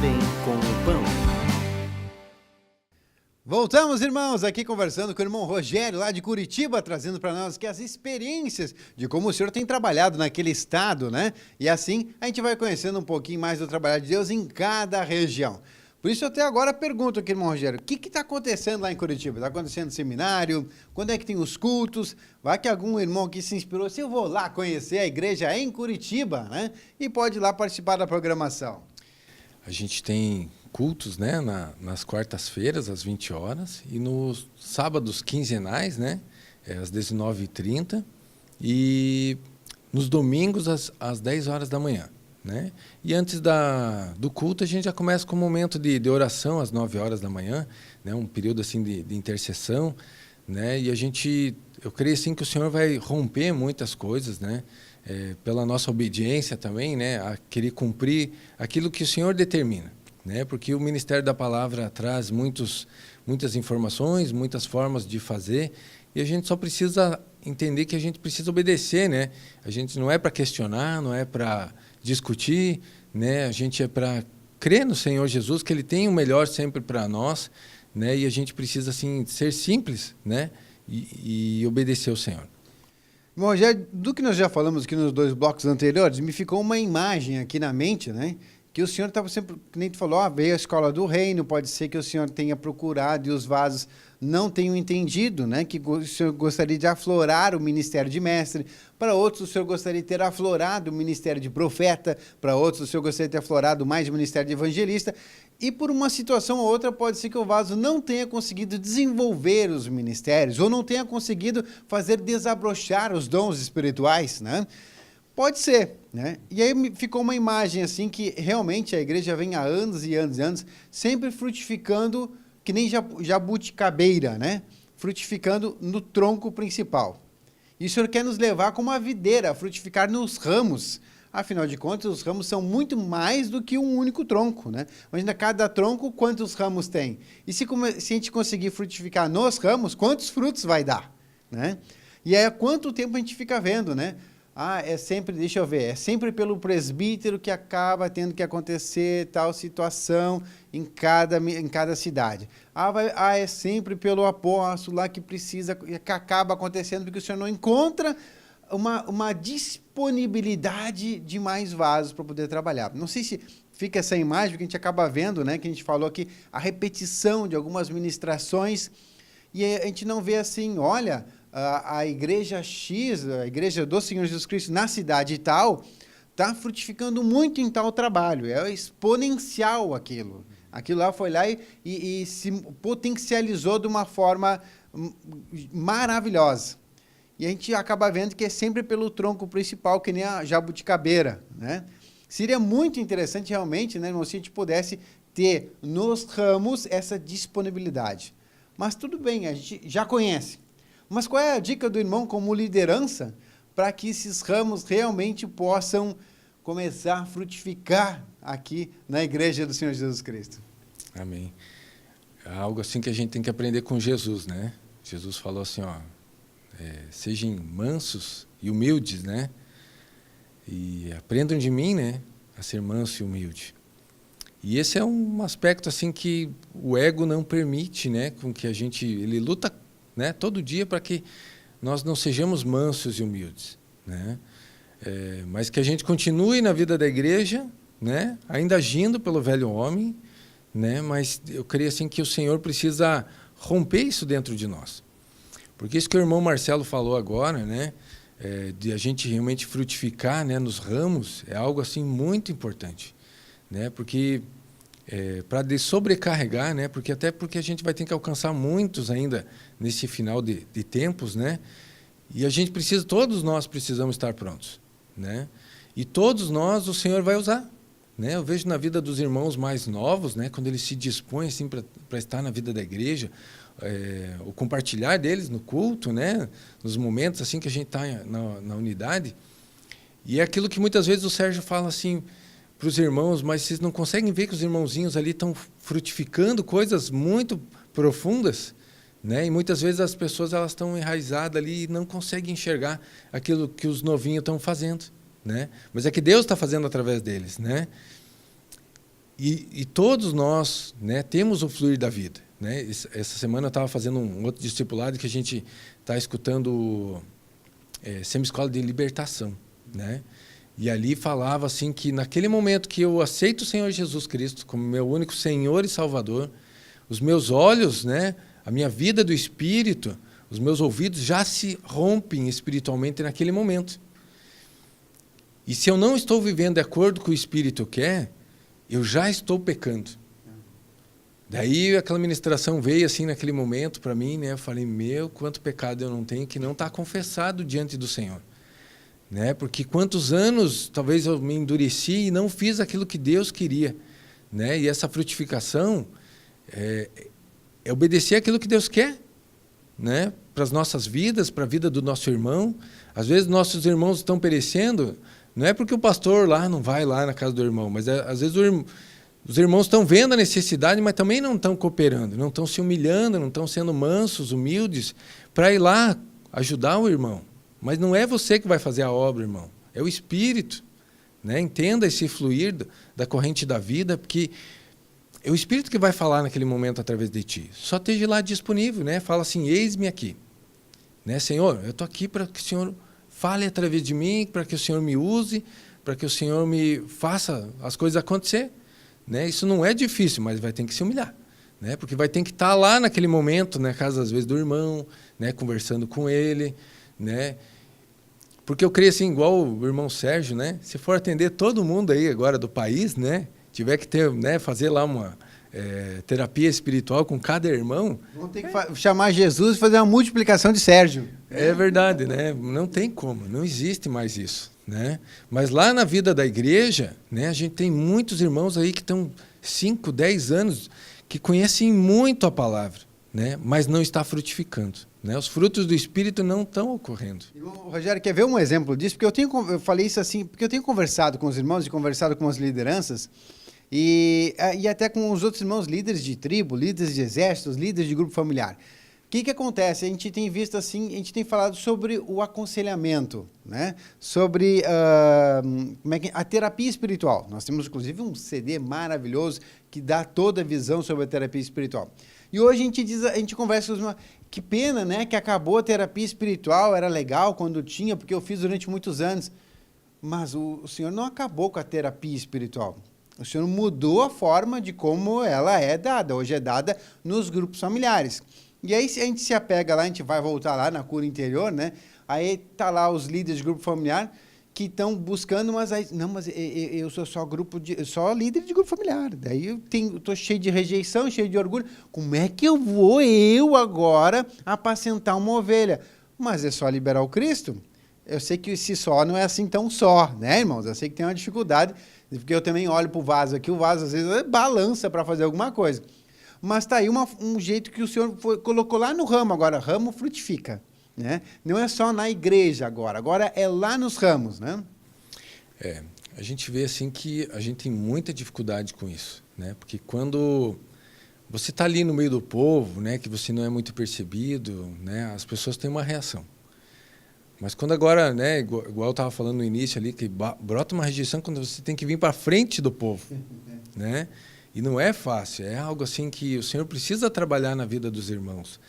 Bem com o Pão. Voltamos, irmãos, aqui conversando com o irmão Rogério, lá de Curitiba, trazendo para nós aqui as experiências de como o senhor tem trabalhado naquele estado, né? E assim a gente vai conhecendo um pouquinho mais do trabalho de Deus em cada região. Por isso, eu até agora pergunto aqui, irmão Rogério, o que está acontecendo lá em Curitiba? Está acontecendo seminário? Quando é que tem os cultos? Vai que algum irmão aqui se inspirou, se eu vou lá conhecer a igreja em Curitiba, né? E pode ir lá participar da programação. A gente tem cultos, né, nas quartas-feiras, às 20 horas, e nos sábados quinzenais, né, às 19h30, e nos domingos, às 10 horas da manhã. Né? E antes do culto, a gente já começa com um momento de oração, às 9 horas da manhã, né, um período assim de intercessão, né, e eu creio assim, que o Senhor vai romper muitas coisas, né, pela nossa obediência também, né, a querer cumprir aquilo que o Senhor determina. Né? Porque o Ministério da Palavra traz muitas informações, muitas formas de fazer, e a gente só precisa entender que a gente precisa obedecer, né? A gente não é para questionar, não é para discutir, né? A gente é para crer no Senhor Jesus, que Ele tem o melhor sempre para nós, né? E a gente precisa assim ser simples, né? E obedecer ao Senhor. Bom, já, do que nós já falamos aqui nos 2 blocos anteriores, me ficou uma imagem aqui na mente, né? Que o senhor estava sempre, que nem tu falou, veio a escola do reino, pode ser que o senhor tenha procurado e os vasos não tenham entendido, né? Que o senhor gostaria de aflorar o ministério de mestre, para outros o senhor gostaria de ter aflorado o ministério de profeta, para outros o senhor gostaria de ter aflorado mais o ministério de evangelista, e por uma situação ou outra pode ser que o vaso não tenha conseguido desenvolver os ministérios, ou não tenha conseguido fazer desabrochar os dons espirituais, né? Pode ser, né? E aí ficou uma imagem assim que realmente a igreja vem há anos e anos e anos sempre frutificando que nem jabuticabeira, né? Frutificando no tronco principal. E o Senhor quer nos levar como a videira, a frutificar nos ramos. Afinal de contas, os ramos são muito mais do que um único tronco, né? Imagina cada tronco, quantos ramos tem? E se a gente conseguir frutificar nos ramos, quantos frutos vai dar, né? E aí, há quanto tempo a gente fica vendo, né? É sempre, deixa eu ver, é sempre pelo presbítero que acaba tendo que acontecer tal situação em cada cidade. É sempre pelo apóstolo lá que precisa, que acaba acontecendo, porque o senhor não encontra uma disponibilidade de mais vasos para poder trabalhar. Não sei se fica essa imagem, porque a gente acaba vendo, né, que a gente falou aqui, a repetição de algumas ministrações, e a gente não vê assim, olha, a igreja X, a igreja do Senhor Jesus Cristo na cidade e tal, está frutificando muito em tal trabalho, é exponencial aquilo. Aquilo lá foi lá e se potencializou de uma forma maravilhosa. E a gente acaba vendo que é sempre pelo tronco principal, que nem a jabuticabeira, né? Seria muito interessante realmente, né, irmão, se a gente pudesse ter nos ramos essa disponibilidade. Mas tudo bem, a gente já conhece. Mas qual é a dica do irmão como liderança para que esses ramos realmente possam começar a frutificar aqui na igreja do Senhor Jesus Cristo? Amém. É algo assim que a gente tem que aprender com Jesus, né? Jesus falou assim, sejam mansos e humildes, né? E aprendam de mim, né? A ser manso e humilde. E esse é um aspecto assim que o ego não permite, né? Com que ele luta, né, todo dia para que nós não sejamos mansos e humildes, né? Mas que a gente continue na vida da igreja, né, ainda agindo pelo velho homem, né? Mas eu creio assim que o Senhor precisa romper isso dentro de nós, porque isso que o irmão Marcelo falou agora, né, de a gente realmente frutificar, né, nos ramos, é algo assim muito importante, né? Porque para sobrecarregar, né? Porque a gente vai ter que alcançar muitos ainda nesse final de tempos, né? E todos nós precisamos estar prontos, né? E todos nós o Senhor vai usar, né? Eu vejo na vida dos irmãos mais novos, né? Quando eles se dispõem assim para estar na vida da igreja, o compartilhar deles no culto, né? Nos momentos assim que a gente está na unidade, e é aquilo que muitas vezes o Sérgio fala assim para os irmãos, mas vocês não conseguem ver que os irmãozinhos ali estão frutificando coisas muito profundas, né? E muitas vezes as pessoas elas estão enraizadas ali e não conseguem enxergar aquilo que os novinhos estão fazendo, né? Mas é que Deus está fazendo através deles, né? E todos nós, né, temos o fluir da vida, né? Essa semana eu estava fazendo um outro discipulado que a gente está escutando Semi-Escola de Libertação, né? E ali falava assim que naquele momento que eu aceito o Senhor Jesus Cristo como meu único Senhor e Salvador, os meus olhos, né, a minha vida do Espírito, os meus ouvidos já se rompem espiritualmente naquele momento. E se eu não estou vivendo de acordo com o que o Espírito quer, eu já estou pecando. Daí aquela ministração veio assim naquele momento para mim, né? Eu falei, quanto pecado eu não tenho que não está confessado diante do Senhor. Né? Porque quantos anos talvez eu me endureci e não fiz aquilo que Deus queria. Né? E essa frutificação é obedecer aquilo que Deus quer, né? Para as nossas vidas, para a vida do nosso irmão. Às vezes nossos irmãos estão perecendo, não é porque o pastor lá não vai lá na casa do irmão, mas às vezes os irmãos estão vendo a necessidade, mas também não estão cooperando, não estão se humilhando, não estão sendo mansos, humildes, para ir lá ajudar o irmão. Mas não é você que vai fazer a obra, irmão. É o Espírito. Né? Entenda esse fluir da corrente da vida, porque é o Espírito que vai falar naquele momento através de ti. Só esteja lá disponível. Né? Fala assim, eis-me aqui. Né? Senhor, eu estou aqui para que o Senhor fale através de mim, para que o Senhor me use, para que o Senhor me faça as coisas acontecer. Né? Isso não é difícil, mas vai ter que se humilhar. Né? Porque vai ter que estar lá naquele momento, na casa, às vezes, do irmão, né? Conversando com ele, né? Porque eu creio assim, igual o irmão Sérgio, né? Se for atender todo mundo aí agora do país, né? Tiver que ter, né? Fazer lá uma terapia espiritual com cada irmão. Vão ter que chamar Jesus e fazer uma multiplicação de Sérgio. É verdade, né? Não tem como, não existe mais isso, né? Mas lá na vida da igreja, né? A gente tem muitos irmãos aí que estão 5, 10 anos, que conhecem muito a palavra, né? Mas não está frutificando. Né? Os frutos do Espírito não estão ocorrendo. Rogério, quer ver um exemplo disso? Porque eu falei isso assim, porque eu tenho conversado com os irmãos e conversado com as lideranças e até com os outros irmãos líderes de tribo, líderes de exércitos, líderes de grupo familiar. O que acontece? A gente tem visto assim, a gente tem falado sobre o aconselhamento, né? Sobre a terapia espiritual. Nós temos, inclusive, um CD maravilhoso que dá toda a visão sobre a terapia espiritual. E hoje a gente conversa com os irmãos. Que pena, né? Que acabou a terapia espiritual, era legal quando tinha, porque eu fiz durante muitos anos. Mas o Senhor não acabou com a terapia espiritual. O Senhor mudou a forma de como ela é dada. Hoje é dada nos grupos familiares. E aí, se a gente se apega lá, a gente vai voltar lá na cura interior, né? Aí tá lá os líderes de grupo familiar que estão buscando, mas aí, não, mas eu sou só líder de grupo familiar. Daí eu tô cheio de rejeição, cheio de orgulho. Como é que eu vou agora apacentar uma ovelha? Mas é só liberar o Cristo. Eu sei que esse só não é assim tão só, né, irmãos? Eu sei que tem uma dificuldade, porque eu também olho para o vaso aqui, o vaso às vezes balança para fazer alguma coisa. Mas tá aí um jeito que o Senhor colocou lá no ramo, agora ramo frutifica. Né? Não é só na igreja agora é lá nos ramos, né? A gente vê assim que a gente tem muita dificuldade com isso, né? Porque quando você está ali no meio do povo, né, que você não é muito percebido, né, as pessoas têm uma reação. Mas quando agora, né, igual eu estava falando no início ali, que brota uma rejeição quando você tem que vir para frente do povo, né? E não é fácil, é algo assim que o Senhor precisa trabalhar na vida dos irmãos.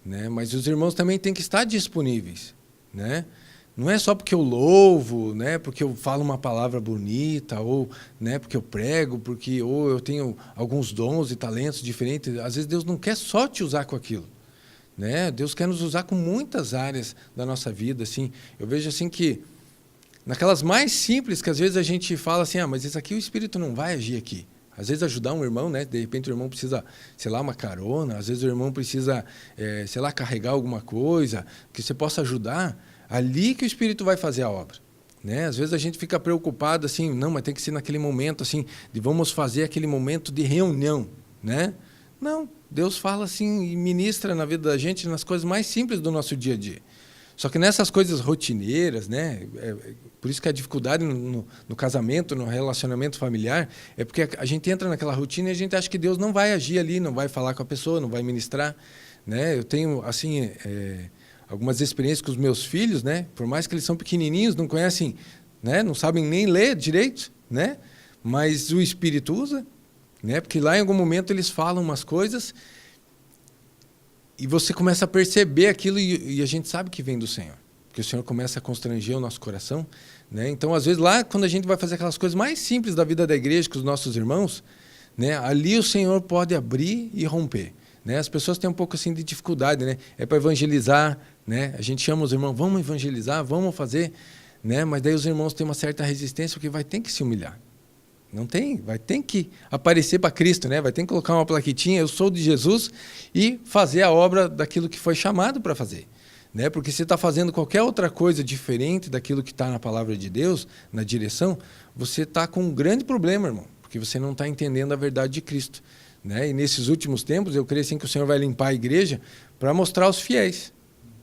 Né? Mas os irmãos também têm que estar disponíveis. Né? Não é só porque eu louvo, né? Porque eu falo uma palavra bonita, ou né? Porque eu prego, ou eu tenho alguns dons e talentos diferentes. Às vezes Deus não quer só te usar com aquilo. Né? Deus quer nos usar com muitas áreas da nossa vida. Assim. Eu vejo assim que, naquelas mais simples, que às vezes a gente fala assim, mas isso aqui o Espírito não vai agir aqui. Às vezes ajudar um irmão, né? De repente o irmão precisa, sei lá, uma carona. Às vezes o irmão precisa, sei lá, carregar alguma coisa que você possa ajudar. Ali que o Espírito vai fazer a obra. Né? Às vezes a gente fica preocupado assim, não, mas tem que ser naquele momento assim, de vamos fazer aquele momento de reunião. Né? Não, Deus fala assim e ministra na vida da gente nas coisas mais simples do nosso dia a dia. Só que nessas coisas rotineiras, né? Por isso que a dificuldade no casamento, no relacionamento familiar, é porque a gente entra naquela rotina e a gente acha que Deus não vai agir ali, não vai falar com a pessoa, não vai ministrar. Né? Eu tenho, assim, algumas experiências com os meus filhos, né? Por mais que eles são pequenininhos, não conhecem, né? Não sabem nem ler direito, né? Mas o Espírito usa. né? Porque lá em algum momento eles falam umas coisas e você começa a perceber aquilo e a gente sabe que vem do Senhor. Porque o Senhor começa a constranger o nosso coração, né? Então, às vezes, lá, quando a gente vai fazer aquelas coisas mais simples da vida da igreja com os nossos irmãos, né? Ali o Senhor pode abrir e romper, né? As pessoas têm um pouco assim de dificuldade, né? É para evangelizar, né? A gente chama os irmãos, vamos evangelizar, vamos fazer, né? Mas daí os irmãos têm uma certa resistência porque vai ter que se humilhar. Não tem, vai ter que aparecer para Cristo, né? Vai ter que colocar uma plaquetinha, eu sou de Jesus, e fazer a obra daquilo que foi chamado para fazer, né? Porque se está fazendo qualquer outra coisa diferente daquilo que está na palavra de Deus, na direção, você está com um grande problema, irmão, porque você não está entendendo a verdade de Cristo, né? E nesses últimos tempos, eu creio assim que o Senhor vai limpar a igreja para mostrar aos fiéis,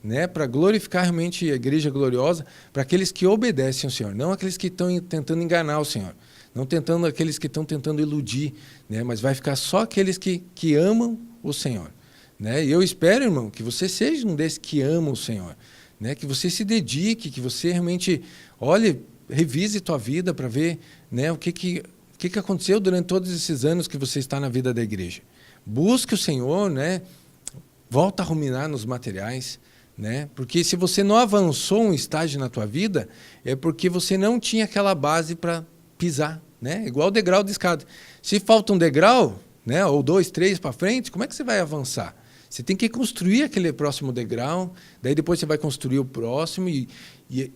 né? Para glorificar realmente a igreja gloriosa, para aqueles que obedecem ao Senhor, não aqueles que estão tentando enganar o Senhor. Não tentando aqueles que estão tentando iludir, né? Mas vai ficar só aqueles que amam o Senhor, né? E eu espero, irmão, que você seja um desses que amam o Senhor, né? Que você se dedique, que você realmente olhe, revise tua vida para ver, né? O que aconteceu durante todos esses anos que você está na vida da igreja. Busque o Senhor, né? Volta a ruminar nos materiais, né? Porque se você não avançou um estágio na tua vida, é porque você não tinha aquela base para pisar, né? Igual o degrau de escada. Se falta um degrau, né, ou 2, 3 para frente, como é que você vai avançar? Você tem que construir aquele próximo degrau, daí depois você vai construir o próximo e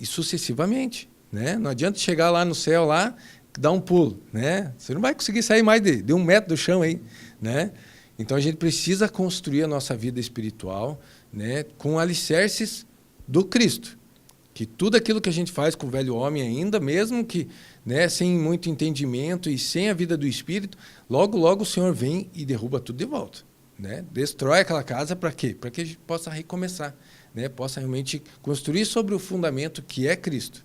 sucessivamente, né? Não adianta chegar lá no céu, lá, dar um pulo, né? Você não vai conseguir sair mais de 1 metro do chão aí, né? Então a gente precisa construir a nossa vida espiritual, né, com alicerces do Cristo. Que tudo aquilo que a gente faz com o velho homem ainda, mesmo que, né, sem muito entendimento e sem a vida do Espírito, logo, logo o Senhor vem e derruba tudo de volta, né? Destrói aquela casa para quê? Para que a gente possa recomeçar, né? Possa realmente construir sobre o fundamento que é Cristo.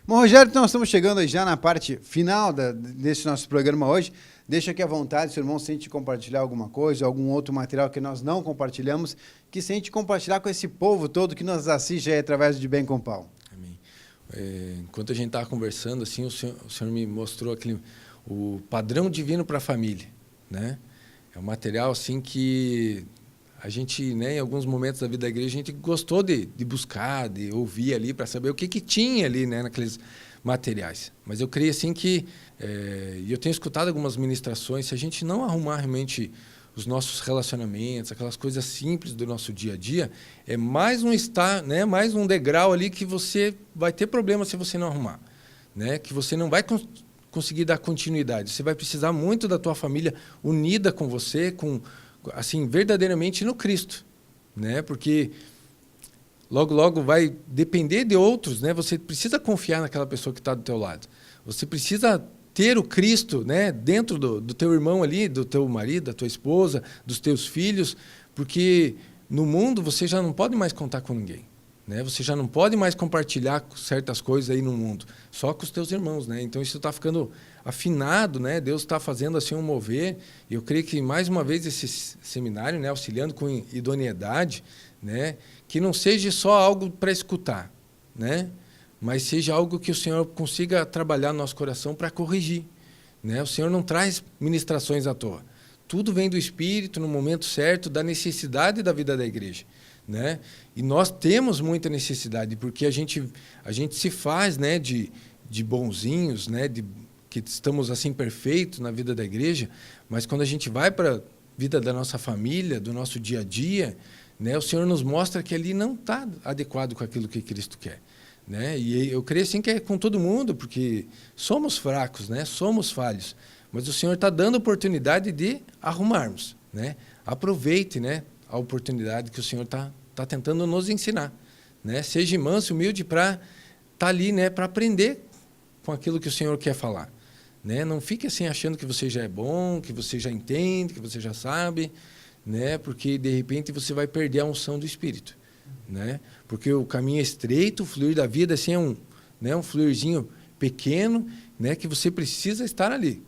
Bom, Rogério, então nós estamos chegando já na parte final desse nosso programa hoje. Deixa aqui à vontade, se o irmão sente compartilhar alguma coisa, algum outro material que nós não compartilhamos, que sente compartilhar com esse povo todo que nos assiste aí através de Bem com Pau. Amém. Enquanto a gente estava conversando, assim, o senhor me mostrou o padrão divino para a família, né? É um material assim que a gente, né, em alguns momentos da vida da igreja, a gente gostou de buscar, de ouvir ali para saber o que tinha ali, né, naqueles materiais. Mas eu creio assim que, e eu tenho escutado algumas ministrações, se a gente não arrumar realmente os nossos relacionamentos, aquelas coisas simples do nosso dia a dia, é mais mais um degrau ali que você vai ter problema se você não arrumar, né? Que você não vai conseguir dar continuidade. Você vai precisar muito da tua família unida com você, assim, verdadeiramente no Cristo, né? Porque logo, logo vai depender de outros, né? Você precisa confiar naquela pessoa que está do teu lado. Você precisa ter o Cristo, né, dentro do teu irmão ali, do teu marido, da tua esposa, dos teus filhos, porque no mundo você já não pode mais contar com ninguém, né? Você já não pode mais compartilhar certas coisas aí no mundo, só com os teus irmãos, né? Então isso está ficando afinado, né? Deus está fazendo assim um mover. E eu creio que mais uma vez esse seminário, né, auxiliando com idoneidade, né, que não seja só algo para escutar, né, mas seja algo que o Senhor consiga trabalhar no nosso coração para corrigir, né? O Senhor não traz ministrações à toa. Tudo vem do Espírito no momento certo, da necessidade da vida da igreja, né? E nós temos muita necessidade, porque a gente se faz, né, de bonzinhos, né, que estamos assim perfeitos na vida da igreja, mas quando a gente vai para a vida da nossa família, do nosso dia a dia, né, o Senhor nos mostra que ali não está adequado com aquilo que Cristo quer, né? E eu creio assim que é com todo mundo, porque somos fracos, né? Somos falhos, mas o Senhor está dando oportunidade de arrumarmos, né? Aproveite, né, a oportunidade que o Senhor está tentando nos ensinar, né? Seja manso, humilde para estar ali, né, para aprender com aquilo que o Senhor quer falar, né? Não fique assim achando que você já é bom, que você já entende, que você já sabe, né? Porque de repente você vai perder a unção do Espírito, né? Porque o caminho é estreito, o fluir da vida assim é um fluirzinho pequeno, né, que você precisa estar ali,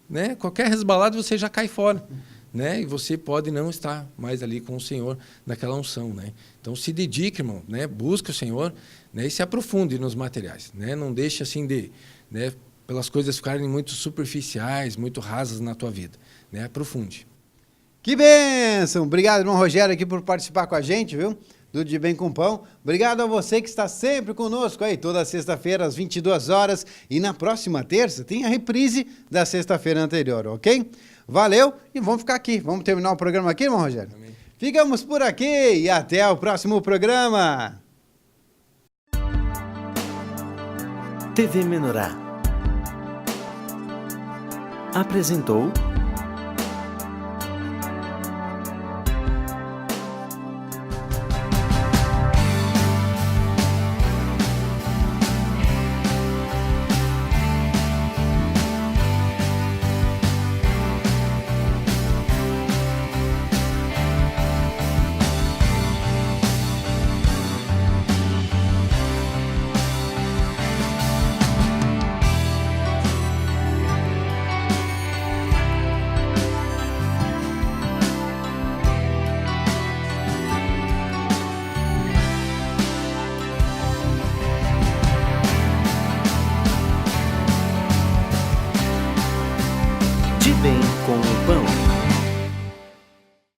né? Qualquer resbalado você já cai fora, né? E você pode não estar mais ali com o Senhor naquela unção, né? Então se dedique, irmão, né? Busque o Senhor, né? E se aprofunde nos materiais, né? Não deixe assim de, né, pelas coisas ficarem muito superficiais, muito rasas na tua vida, né? Aprofunde. Que bênção! Obrigado, irmão Rogério, aqui por participar com a gente, viu? Do De Bem com Pão. Obrigado a você que está sempre conosco aí, toda sexta-feira às 22 horas. E na próxima terça tem a reprise da sexta-feira anterior, ok? Valeu e vamos ficar aqui. Vamos terminar o programa aqui, irmão Rogério? Amém. Ficamos por aqui e até o próximo programa. TV Menorá apresentou De Bem com o Pão.